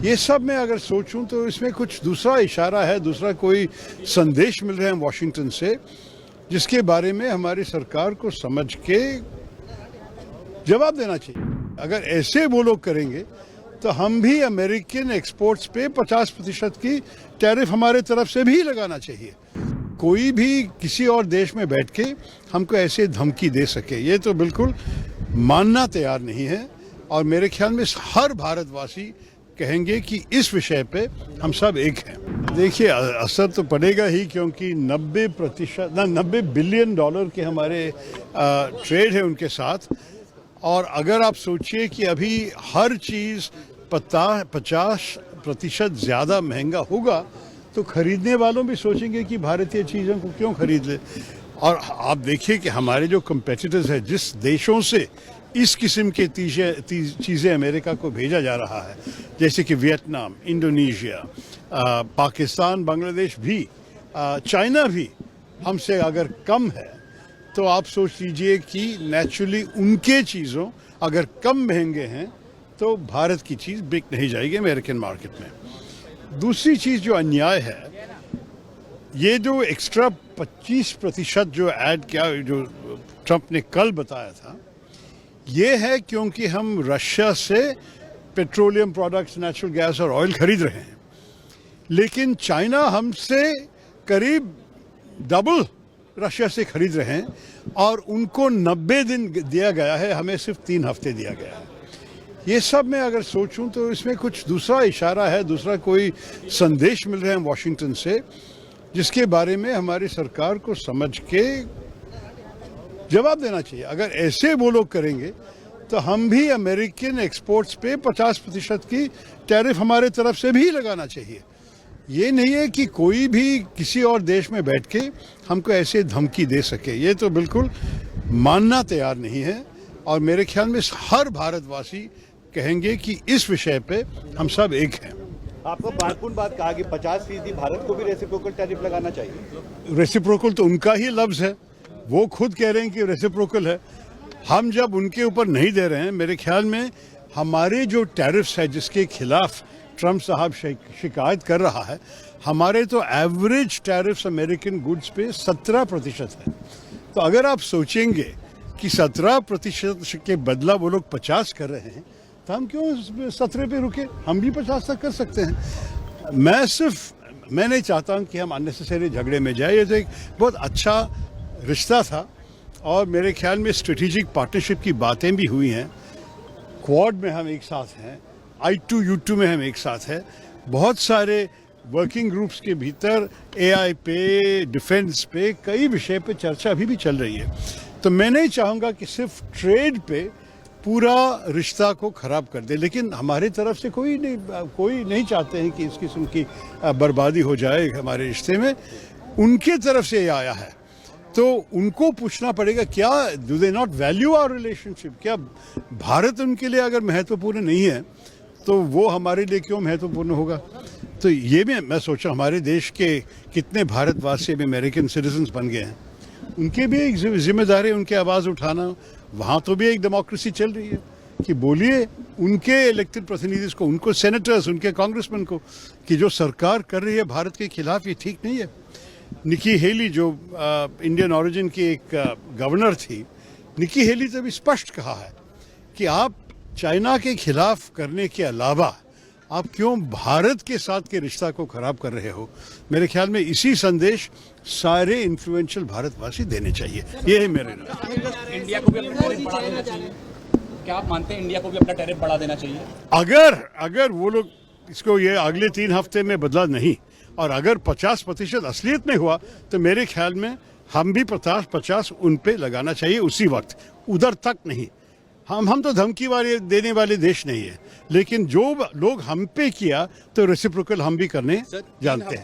ये सब मैं अगर सोचूं तो इसमें कुछ दूसरा इशारा है, दूसरा कोई संदेश मिल रहे हैं वॉशिंगटन से, जिसके बारे में हमारी सरकार को समझ के जवाब देना चाहिए। अगर ऐसे वो लोग करेंगे तो हम भी अमेरिकन एक्सपोर्ट्स पे 50% की टैरिफ हमारे तरफ से भी लगाना चाहिए। कोई भी किसी और देश में बैठ के हमको ऐसे धमकी दे सके, ये तो बिल्कुल मानना तैयार नहीं है। और मेरे ख्याल में हर भारतवासी कहेंगे कि इस विषय पे हम सब एक हैं। देखिए, असर तो पड़ेगा ही, क्योंकि 90 बिलियन डॉलर के हमारे ट्रेड है उनके साथ। और अगर आप सोचिए कि अभी हर चीज़ 50% ज़्यादा महंगा होगा, तो खरीदने वालों भी सोचेंगे कि भारतीय चीज़ों को क्यों खरीद ले। और आप देखिए कि हमारे जो कंपेटिटर्स हैं, जिस देशों से इस किस्म के चीज़ें अमेरिका को भेजा जा रहा है, जैसे कि वियतनाम, इंडोनेशिया, पाकिस्तान, बांग्लादेश भी, चाइना भी हमसे अगर कम है, तो आप सोच लीजिए कि नेचुरली उनके चीज़ों अगर कम महंगे हैं तो भारत की चीज़ बिक नहीं जाएगी अमेरिकन मार्केट में। दूसरी चीज़ जो अन्याय है, ये जो एक्स्ट्रा 25% जो ऐड किया, जो ट्रंप ने कल बताया था, ये है क्योंकि हम रशिया से पेट्रोलियम प्रोडक्ट्स, नेचुरल गैस और ऑयल खरीद रहे हैं, लेकिन चाइना हमसे करीब डबल रशिया से खरीद रहे हैं, और उनको 90 दिन दिया गया है, हमें सिर्फ 3 हफ्ते दिया गया है। ये सब मैं अगर सोचूं तो इसमें कुछ दूसरा इशारा है, दूसरा कोई संदेश मिल रहे हैं वॉशिंगटन से, जिसके बारे में हमारी सरकार को समझ के जवाब देना चाहिए। अगर ऐसे वो लोग करेंगे तो हम भी अमेरिकन एक्सपोर्ट्स पे 50% की टैरिफ हमारे तरफ से भी लगाना चाहिए। ये नहीं है कि कोई भी किसी और देश में बैठ के हमको ऐसे धमकी दे सके, ये तो बिल्कुल मानना तैयार नहीं है। और मेरे ख्याल में हर भारतवासी कहेंगे कि इस विषय पे हम सब एक हैं। आपको महत्वपूर्ण बात कहा कि 50% भारत को भी रेसिप्रोकल टैरिफ लगाना चाहिए। रेसिप्रोकल तो उनका ही लफ्ज़ है, वो खुद कह रहे हैं कि रेसिप्रोकल है। हम जब उनके ऊपर नहीं दे रहे हैं, मेरे ख्याल में हमारे जो टैरिफ्स है जिसके खिलाफ ट्रंप साहब शिकायत कर रहा है, हमारे तो एवरेज टैरिफ्स अमेरिकन गुड्स पे 17% है। तो अगर आप सोचेंगे कि 17% के बदला वो लोग 50 कर रहे हैं, तो हम क्यों 17 पे रुके? हम भी 50 तक कर सकते हैं। मैं नहीं चाहता हूँ कि हम अननेसेसरी झगड़े में जाए। ये तो एक बहुत अच्छा रिश्ता था, और मेरे ख्याल में स्ट्रेटेजिक पार्टनरशिप की बातें भी हुई हैं। क्वाड में हम एक साथ हैं, I2U2 में हम एक साथ हैं, बहुत सारे वर्किंग ग्रुप्स के भीतर AI पे, डिफेंस पे, कई विषय पे चर्चा अभी भी चल रही है। तो मैं नहीं चाहूँगा कि सिर्फ ट्रेड पे पूरा रिश्ता को ख़राब कर दे, लेकिन हमारे तरफ से कोई नहीं चाहते हैं कि इस किस्म की बर्बादी हो जाए हमारे रिश्ते में। उनके तरफ से ये आया है, तो उनको पूछना पड़ेगा, क्या do they not value our relationship? क्या भारत उनके लिए अगर महत्वपूर्ण नहीं है, तो वो हमारे लिए क्यों महत्वपूर्ण होगा? तो ये भी मैं सोचा, हमारे देश के कितने भारतवासी अभी अमेरिकन सिटीजन्स बन गए हैं, उनके भी एक जिम्मेदारी उनकी आवाज़ उठाना। वहाँ तो भी एक डेमोक्रेसी चल रही है कि बोलिए उनके इलेक्टेड प्रतिनिधि को, उनको सेनेटर्स, उनके कांग्रेसमैन को, कि जो सरकार कर रही है भारत के खिलाफ, ये ठीक नहीं है। निकी हेली जो इंडियन ओरिजिन की एक गवर्नर थी, निकी हेली ने भी स्पष्ट कहा है कि आप चाइना के खिलाफ करने के अलावा आप क्यों भारत के साथ के रिश्ता को खराब कर रहे हो। मेरे ख्याल में इसी संदेश सारे इन्फ्लुएंशियल भारतवासी देने चाहिए। ये है मेरे राय। इंडिया को भी अपना टैरिफ बढ़ा देना चाहिए। क्या आप मानते हैं इंडिया को भी अपना टैरिफ बढ़ा देना चाहिए? अगर वो लोग इसको ये अगले 3 हफ्ते में बदला नहीं, और अगर 50% असलियत में हुआ, तो मेरे ख्याल में हम भी 50 उन पे लगाना चाहिए उसी वक्त, उधर तक नहीं। हम तो धमकी वाले देने वाले देश नहीं है, लेकिन जो लोग हम पे किया तो रेसिप्रोकल हम भी करने जानते हैं।